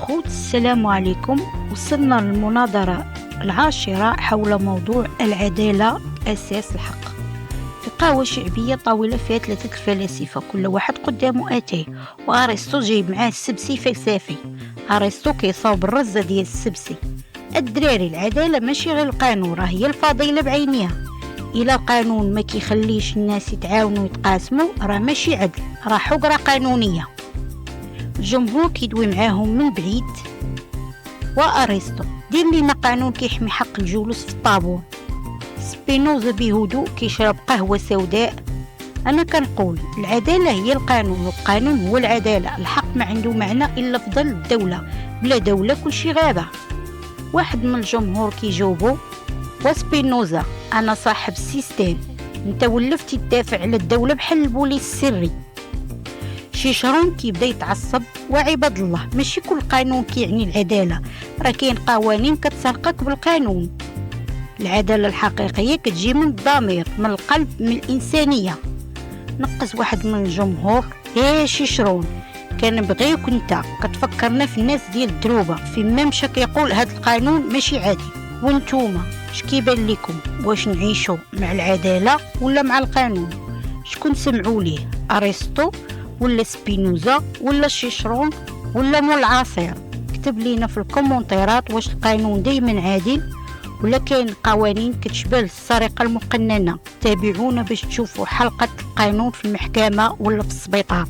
الخوت، السلام عليكم. وصلنا للمناظرة العاشرة حول موضوع العدالة أساس الحق. في قهوة شعبية طاولة فيها 3 فلاسفة، كل واحد قدامه أتاي، وأرسطو جايب معاه السبسي فلسفي. أرسطو كيصاوب الرزة ديال السبسي: الدراري، العدالة ماشي غير القانون، راه هي الفضيلة بعينيها. إلا القانون ما كيخليش الناس يتعاونوا ويتقاسموا، راه ماشي عدل، راه حقرة قانونية. الجمهور كيدوي معاهم من بعيد: وأرسطو، دير لينا قانون كيحمي حق الجلوس في الطابور. سبينوزا بهدوء كيشرب قهوة سوداء: أنا كنقول العدالة هي القانون، والقانون هو العدالة. الحق ما عنده معنى إلا في ظل الدولة، بلا دولة كلشي غابة. واحد من الجمهور كيجاوبو: وسبينوزا، أنا صاحب السيستم، انت ولفتي تدافع على الدولة بحال البوليس السري. شيشرون كيبدا يتعصب: وعباد الله، ماشي كل قانون كيعني العدالة، راه كاين قوانين كتسرقك بالقانون. العدالة الحقيقية كتجي من الضمير، من القلب، من الإنسانية. نقص واحد من الجمهور: شيشرون، كنبغيوك انت، كتفكرنا في الناس ديال الدروبة، فيما مشى كيقول هاد القانون ماشي عادي. وانتوما اش كيبان لكم؟ واش نعيشوا مع العدالة ولا مع القانون؟ شكون سمعوا ليه؟ أرسطو ولا سبينوزا ولا شيشرون ولا مول العصير؟ كتب لينا في الكومنتيرات واش القانون دايما عادل ولا كاين قوانين كتشبه السرقة المقننة. تابعونا باش تشوفوا حلقة القانون في المحكمة ولا في السبيطار.